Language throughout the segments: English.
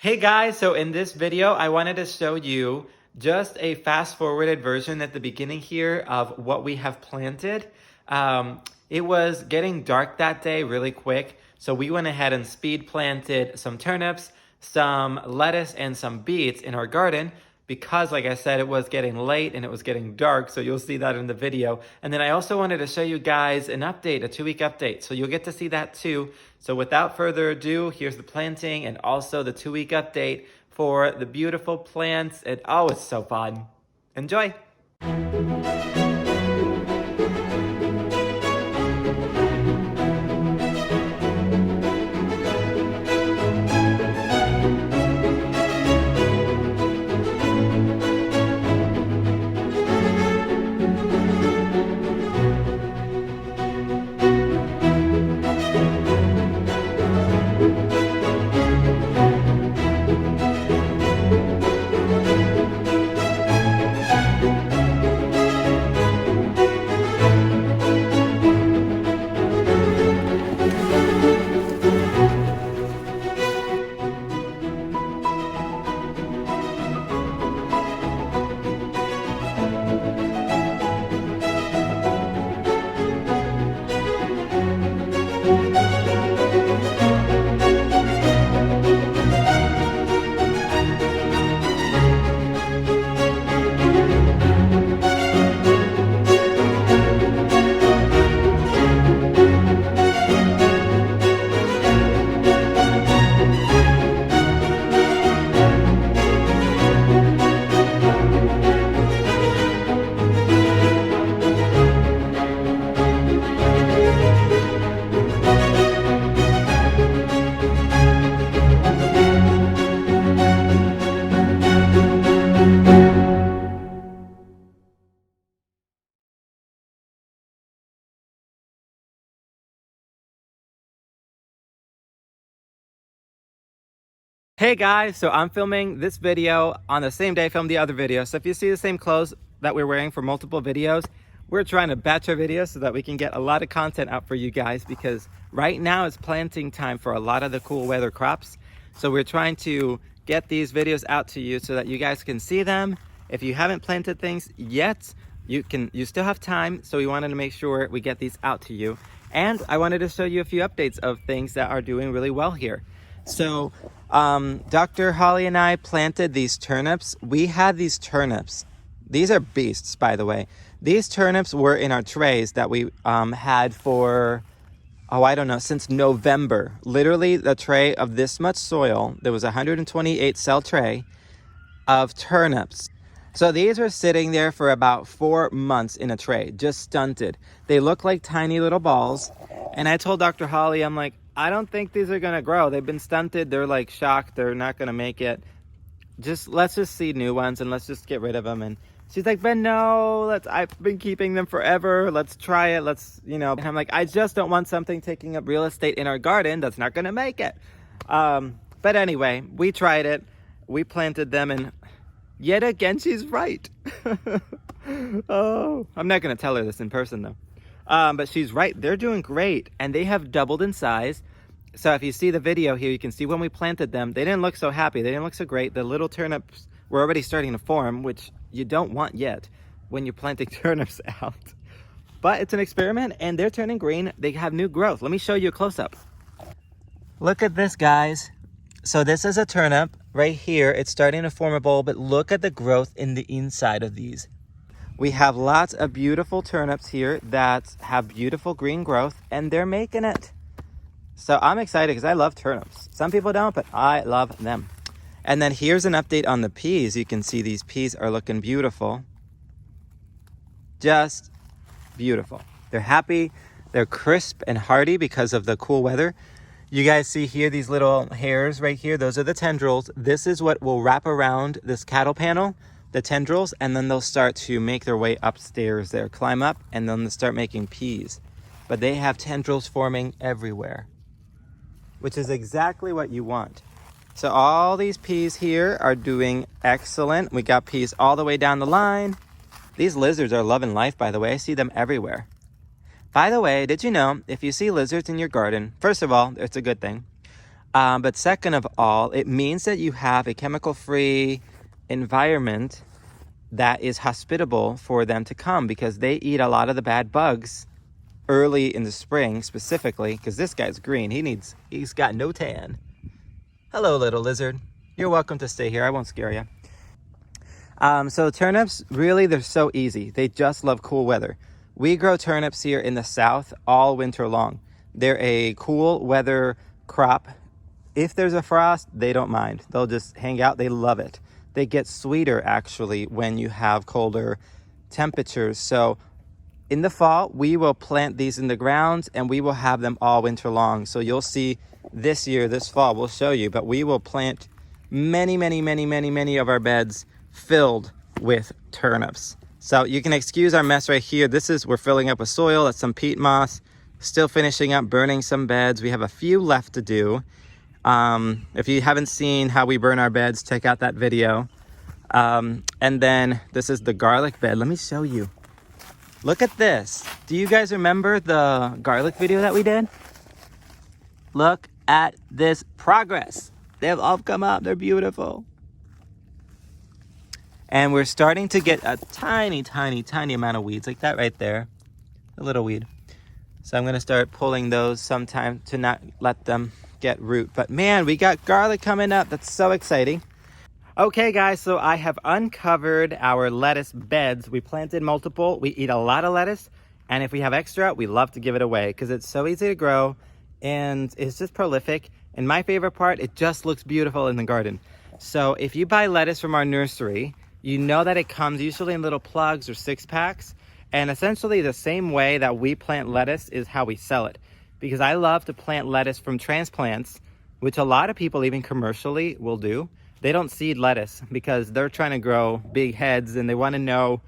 Hey guys, so in this video, I wanted to show you just a fast forwarded version at the beginning here of what we have planted. It was getting dark that day really quick, so we went ahead and speed planted some turnips, some lettuce, and some beets in our garden because, like I said, it was getting late and it was getting dark, so you'll see that in the video. And then I also wanted to show you guys an update, a 2-week update, so you'll get to see that too. So without further ado, here's the planting and also the 2-week update for the beautiful plants. And oh, it's so fun. Enjoy. Hey guys, so I'm filming this video on the same day I filmed the other video. So if you see the same clothes that we're wearing for multiple videos, we're trying to batch our videos so that we can get a lot of content out for you guys, because right now is planting time for a lot of the cool weather crops. So we're trying to get these videos out to you so that you guys can see them. If you haven't planted things yet, you still have time. So we wanted to make sure we get these out to you. And I wanted to show you a few updates of things that are doing really well here. So Dr. Holly and I planted these turnips. We had these turnips. These are beasts, by the way. These turnips were in our trays that we had for, I don't know, since November. Literally the tray of this much soil. There was a 128 cell tray of turnips. So these were sitting there for about 4 months in a tray, just stunted. They look like tiny little balls. And I told Dr. Holly, I'm like, I don't think these are gonna grow. They've been stunted. They're like shocked. They're not gonna make it. Let's just seed new ones and let's just get rid of them. And she's like, but no, I've been keeping them forever. Let's try it. And I'm like, I just don't want something taking up real estate in our garden that's not gonna make it. But anyway, we tried it. We planted them, and yet again, she's right. Oh, I'm not gonna tell her this in person though. But she's right. They're doing great, and they have doubled in size. So if you see the video here, you can see when we planted them, they didn't look so happy. They didn't look so great. The little turnips were already starting to form, which you don't want yet when you're planting turnips out. But it's an experiment, and they're turning green. They have new growth. Let me show you a close-up. Look at this, guys. So this is a turnip right here. It's starting to form a bulb, but look at the growth in the inside of these. We have lots of beautiful turnips here that have beautiful green growth, and they're making it. So I'm excited because I love turnips. Some people don't, but I love them. And then here's an update on the peas. You can see these peas are looking beautiful. Just beautiful. They're happy. They're crisp and hardy because of the cool weather. You guys see here these little hairs right here. Those are the tendrils. This is what will wrap around this cattle panel, the tendrils, and then they'll start to make their way upstairs there, climb up, and then they'll start making peas. But they have tendrils forming everywhere, which is exactly what you want. So all these peas here are doing excellent. We got peas all the way down the line. These lizards are loving life, by the way. I see them everywhere. By the way, did you know, if you see lizards in your garden, first of all, it's a good thing. But second of all, it means that you have a chemical-free environment that is hospitable for them to come, because they eat a lot of the bad bugs early in the spring, specifically because this guy's green. He's got no tan. Hello, little lizard. You're welcome to stay here. I won't scare you. So turnips, really, they're so easy. They just love cool weather. We grow turnips here in the south all winter long. They're a cool weather crop. If there's a frost, they don't mind. They'll just hang out. They love it. They get sweeter, actually, when you have colder temperatures. So in the fall, we will plant these in the ground, and we will have them all winter long. So you'll see this year, this fall, we'll show you, but we will plant many of our beds filled with turnips. So you can excuse our mess right here. We're filling up with soil. That's some peat moss. Still finishing up burning some beds. We have a few left to do. If you haven't seen how we burn our beds, check out that video. And then this is the garlic bed. Let me show you. Look at this. Do you guys remember the garlic video that we did? Look at this progress. They've all come up. They're beautiful. And we're starting to get a tiny amount of weeds, like that right there. A little weed. So I'm going to start pulling those sometime to not let them get root. But man, we got garlic coming up. That's so exciting. Okay guys, so I have uncovered our lettuce beds. We planted multiple. We eat a lot of lettuce, and if we have extra, we love to give it away because it's so easy to grow and it's just prolific. And my favorite part, it just looks beautiful in the garden. So if you buy lettuce from our nursery, you know that it comes usually in little plugs or 6-packs. And essentially the same way that we plant lettuce is how we sell it. Because I love to plant lettuce from transplants, which a lot of people even commercially will do. They don't seed lettuce because they're trying to grow big heads and they want to know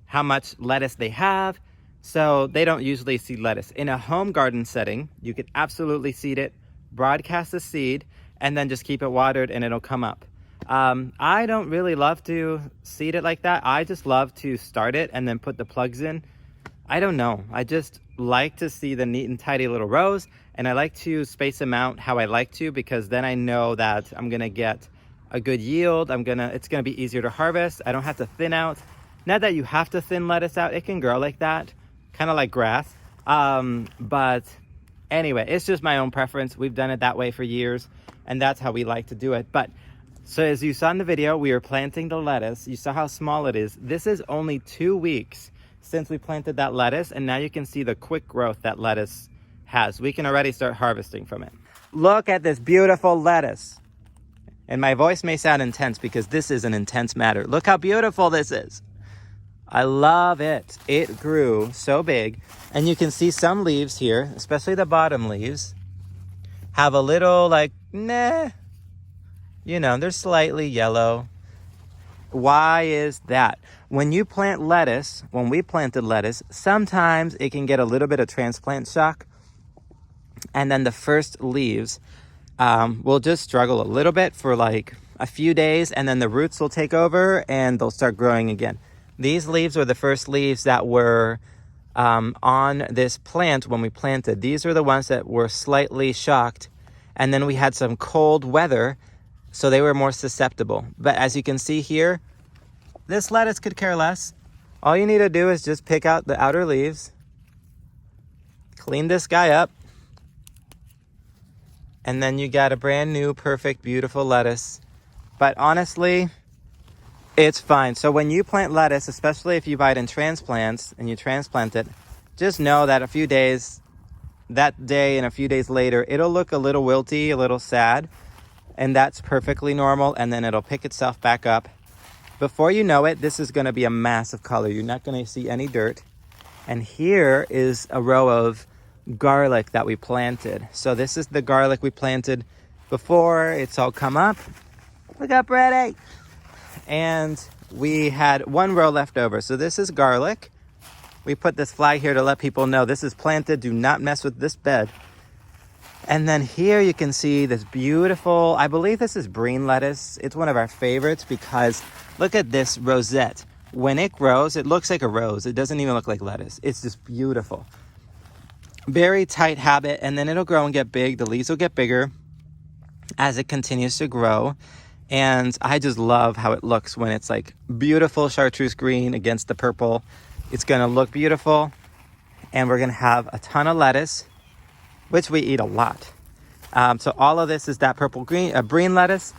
how much lettuce they have. So they don't usually seed lettuce. In a home garden setting, you could absolutely seed it, broadcast the seed, and then just keep it watered and it'll come up. I don't really love to seed it like that. I just love to start it and then put the plugs in. I don't know. I just like to see the neat and tidy little rows, and I like to space them out how I like to, because then I know that I'm going to get a good yield. It's gonna be easier to harvest. I don't have to thin out. Not that you have to thin lettuce out. It can grow like that, kind of like grass. But anyway, it's just my own preference. We've done it that way for years, and that's how we like to do it. But so as you saw in the video, we are planting the lettuce. You saw how small it is. This is only 2 weeks since we planted that lettuce, and now you can see the quick growth that lettuce has. We can already start harvesting from it. Look at this beautiful lettuce. And my voice may sound intense because this is an intense matter. Look how beautiful this is. I love it. It grew so big. And you can see some leaves here, especially the bottom leaves, have a little they're slightly yellow. Why is that? When you plant lettuce, when we planted lettuce, sometimes it can get a little bit of transplant shock. And then the first leaves we'll just struggle a little bit for a few days, and then the roots will take over and they'll start growing again. These leaves were the first leaves that were on this plant when we planted. These are the ones that were slightly shocked, and then we had some cold weather, so they were more susceptible. But as you can see here, this lettuce could care less. All you need to do is just pick out the outer leaves, clean this guy up, and then you got a brand new, perfect, beautiful lettuce. But honestly, it's fine. So when you plant lettuce, especially if you buy it in transplants and you transplant it, just know that that day and a few days later, it'll look a little wilty, a little sad, and that's perfectly normal, and then it'll pick itself back up. Before you know it, this is going to be a mass of color. You're not going to see any dirt. And here is a row of garlic that we planted. So this is the garlic we planted before it's all come up. Look how pretty. And we had one row left over. So this is garlic. We put this flag here to let people know this is planted. Do not mess with this bed. And then here you can see this beautiful, I believe this is green lettuce. It's one of our favorites because look at this rosette. When it grows, it looks like a rose. It doesn't even look like lettuce. It's just beautiful. Very tight habit, and then it'll grow and get big. The leaves will get bigger. as it continues to grow. And I just love how it looks when it's like beautiful chartreuse green against the purple. It's gonna look beautiful, and we're gonna have a ton of lettuce, which we eat a lot. So all of this is that purple green lettuce.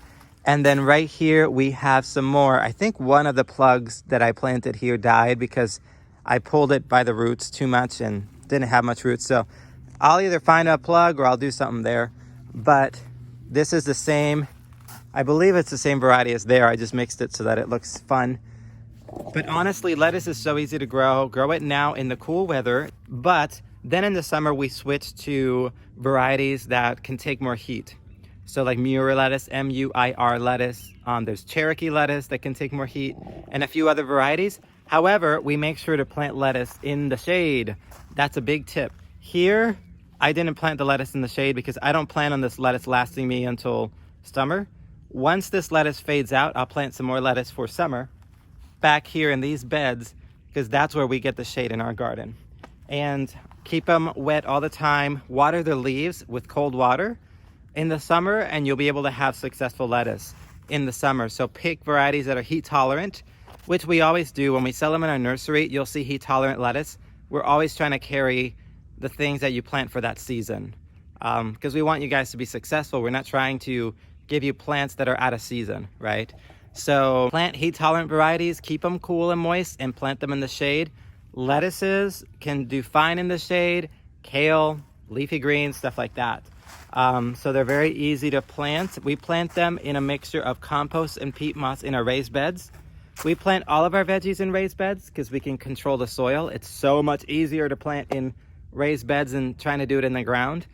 And then right here we have some more. I think one of the plugs that I planted here died because I pulled it by the roots too much and didn't have much roots. So I'll either find a plug or I'll do something there. But this is the same, I believe it's the same variety as there. I just mixed it so that it looks fun. But honestly, lettuce is so easy to grow. Grow it now in the cool weather, but then in the summer we switch to varieties that can take more heat. So like Muir lettuce, M-U-I-R lettuce. There's Cherokee lettuce that can take more heat, and a few other varieties. However, we make sure to plant lettuce in the shade. That's a big tip. Here, I didn't plant the lettuce in the shade because I don't plan on this lettuce lasting me until summer. Once this lettuce fades out, I'll plant some more lettuce for summer back here in these beds, because that's where we get the shade in our garden. And keep them wet all the time. Water the leaves with cold water in the summer, and you'll be able to have successful lettuce in the summer. So pick varieties that are heat tolerant, which we always do. When we sell them in our nursery, you'll see heat tolerant lettuce. We're always trying to carry the things that you plant for that season, because we want you guys to be successful. We're not trying to give you plants that are out of season, right? So plant heat tolerant varieties, keep them cool and moist, and plant them in the shade. Lettuces can do fine in the shade, kale, leafy greens, stuff like that. So they're very easy to plant. We plant them in a mixture of compost and peat moss in our raised beds. We plant all of our veggies in raised beds because we can control the soil. It's so much easier to plant in raised beds than trying to do it in the ground.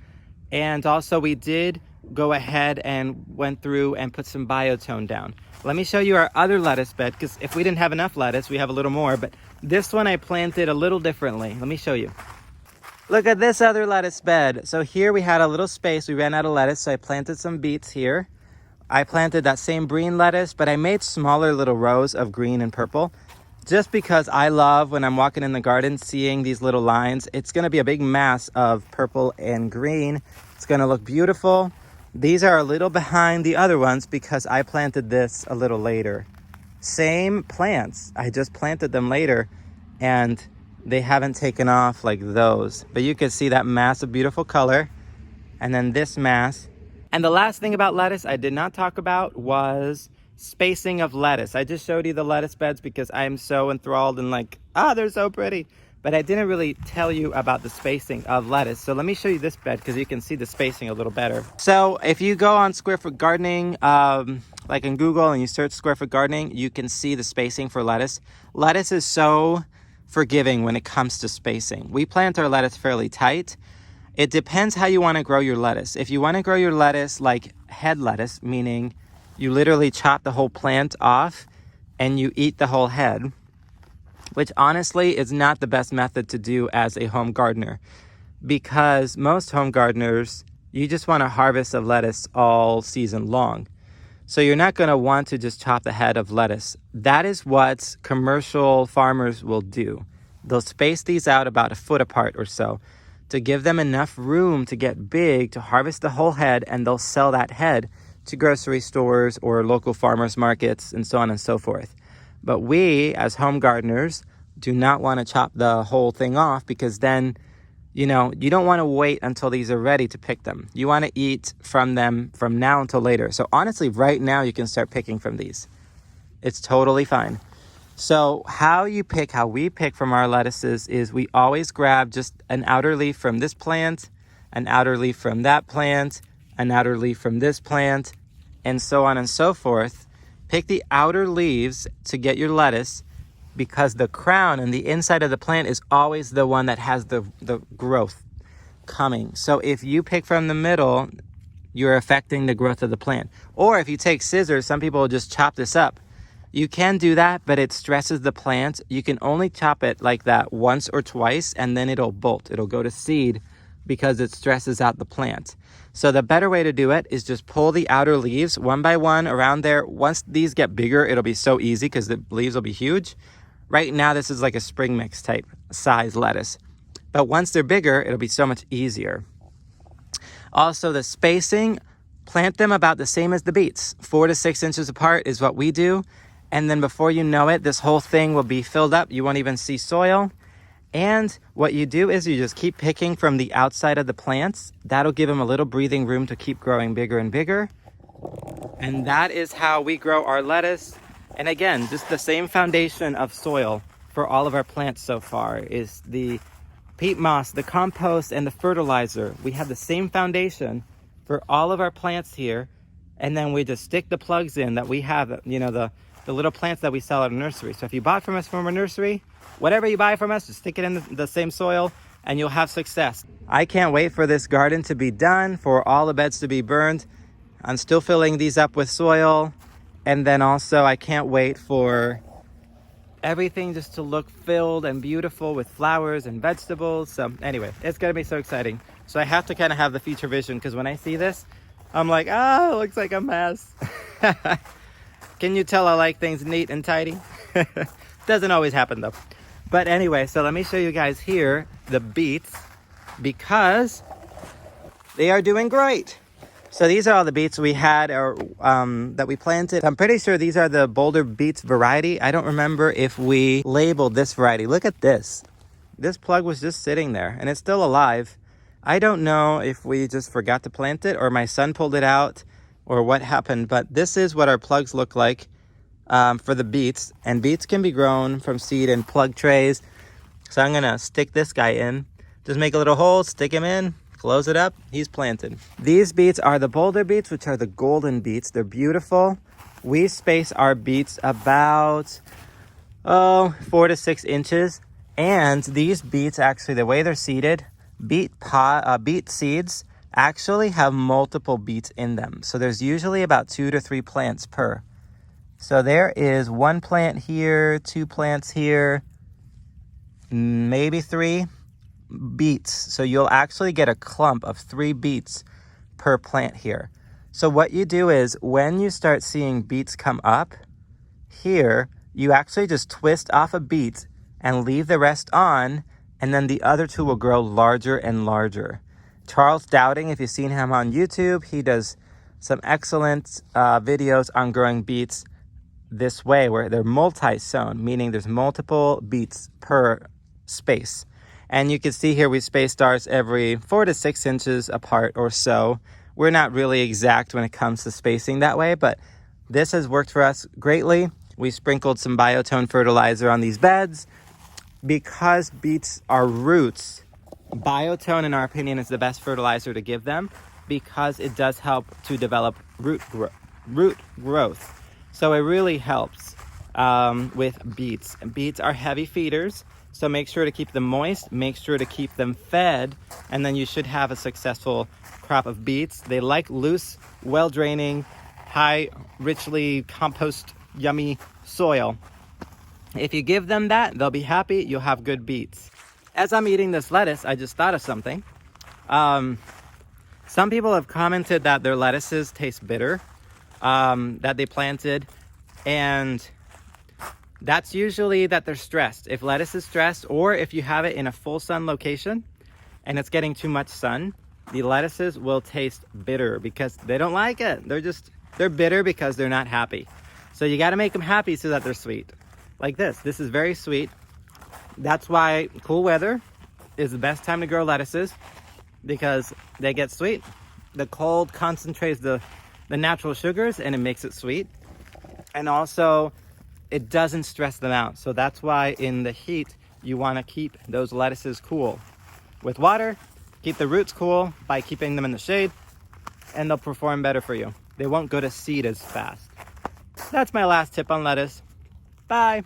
And also we did go ahead and went through and put some biotone down. Let me show you our other lettuce bed, because if we didn't have enough lettuce, we have a little more, but this one I planted a little differently. Let me show you. Look at this other lettuce bed. So here we had a little space. We ran out of lettuce, so I planted some beets here. I planted that same green lettuce, but I made smaller little rows of green and purple, just because I love, when I'm walking in the garden, seeing these little lines. It's gonna be a big mass of purple and green. It's gonna look beautiful. These are a little behind the other ones because I planted this a little later. Same plants, I just planted them later, and they haven't taken off like those. But you can see that mass of beautiful color, and then this mass. And the last thing about lettuce I did not talk about was spacing of lettuce. I just showed you the lettuce beds because I am so enthralled and like, they're so pretty. But I didn't really tell you about the spacing of lettuce. So let me show you this bed because you can see the spacing a little better. So if you go on Square Foot Gardening, like in Google, and you search Square Foot Gardening, you can see the spacing for lettuce. Lettuce is so forgiving when it comes to spacing. We plant our lettuce fairly tight. It depends how you want to grow your lettuce. If you want to grow your lettuce like head lettuce, meaning you literally chop the whole plant off and you eat the whole head, which honestly is not the best method to do as a home gardener, because most home gardeners, you just want to harvest of lettuce all season long. So you're not going to want to just chop the head of lettuce. That is what commercial farmers will do. They'll space these out about a foot apart or so to give them enough room to get big, to harvest the whole head, and they'll sell that head to grocery stores or local farmers markets and so on and so forth. But we, as home gardeners, do not want to chop the whole thing off, because then, you don't want to wait until these are ready to pick them. You want to eat from them from now until later. So honestly, right now you can start picking from these. It's totally fine. So how we pick from our lettuces is we always grab just an outer leaf from this plant, an outer leaf from that plant, an outer leaf from this plant, and so on and so forth. Pick the outer leaves to get your lettuce, because the crown and the inside of the plant is always the one that has the growth coming. So if you pick from the middle, you're affecting the growth of the plant. Or if you take scissors, some people will just chop this up. You can do that, but it stresses the plant. You can only chop it like that once or twice, and then it'll bolt. It'll go to seed because it stresses out the plant. So the better way to do it is just pull the outer leaves one by one around there. Once these get bigger, it'll be so easy because the leaves will be huge. Right now, this is like a spring mix type size lettuce. But once they're bigger, it'll be so much easier. Also, the spacing, plant them about the same as the beets. 4 to 6 inches apart is what we do. And then before you know it, this whole thing will be filled up. You won't even see soil. And what you do is you just keep picking from the outside of the plants. That'll give them a little breathing room to keep growing bigger and bigger. And that is how we grow our lettuce. And again, just the same foundation of soil for all of our plants so far is the peat moss, the compost, and the fertilizer. We have the same foundation for all of our plants here. And then we just stick the plugs in that we have, you know, the little plants that we sell at a nursery. So if you bought from us from a nursery, whatever you buy from us, just stick it in the same soil and you'll have success. I can't wait for this garden to be done, for all the beds to be burned. I'm still filling these up with soil. And then also I can't wait for everything just to look filled and beautiful with flowers and vegetables. So anyway, it's gonna be so exciting. So I have to kind of have the future vision, because when I see this, I'm like, oh, it looks like a mess. Can you tell I like things neat and tidy? Doesn't always happen though. But anyway, so let me show you guys here the beets, because they are doing great. So these are all the beets we had, or that we planted. I'm pretty sure these are the Boulder Beets variety. I don't remember if we labeled this variety. Look at this. This plug was just sitting there and it's still alive. I don't know if we just forgot to plant it or my son pulled it out or what happened, but this is what our plugs look like for the beets. And beets can be grown from seed in plug trays. So I'm gonna stick this guy in. Just make a little hole, stick him in, close it up, he's planted. These beets are the Boulder beets, which are the golden beets. They're beautiful. We space our beets about 4 to 6 inches. And these beets, actually, the way they're seeded, beet seeds actually have multiple beets in them. So there's usually about 2 to 3 plants per. So there is 1 plant here, 2 plants here, maybe 3 beets. So you'll actually get a clump of 3 beets per plant here. So what you do is when you start seeing beets come up here, you actually just twist off a beet and leave the rest on, and then the other 2 will grow larger and larger. Charles Dowding, if you've seen him on YouTube, he does some excellent videos on growing beets this way, where they're multi-sown, meaning there's multiple beets per space. And you can see here we spaced ours every 4 to 6 inches apart or so. We're not really exact when it comes to spacing that way, but this has worked for us greatly. We sprinkled some biotone fertilizer on these beds. Because beets are roots, biotone, in our opinion, is the best fertilizer to give them, because it does help to develop root growth. So it really helps with beets. Beets are heavy feeders, so make sure to keep them moist, make sure to keep them fed, and then you should have a successful crop of beets. They like loose, well-draining, high, richly compost, yummy soil. If you give them that, they'll be happy. You'll have good beets. As I'm eating this lettuce, I just thought of something. Some people have commented that their lettuces taste bitter, that they planted. And that's usually that they're stressed. If lettuce is stressed, or if you have it in a full sun location and it's getting too much sun, the lettuces will taste bitter because they don't like it. They're bitter because they're not happy. So you got to make them happy so that they're sweet. Like this. This is very sweet. That's why cool weather is the best time to grow lettuces, because they get sweet. The cold concentrates the natural sugars and it makes it sweet. And also it doesn't stress them out. So that's why in the heat, you want to keep those lettuces cool. With water, keep the roots cool by keeping them in the shade, and they'll perform better for you. They won't go to seed as fast. That's my last tip on lettuce. Bye.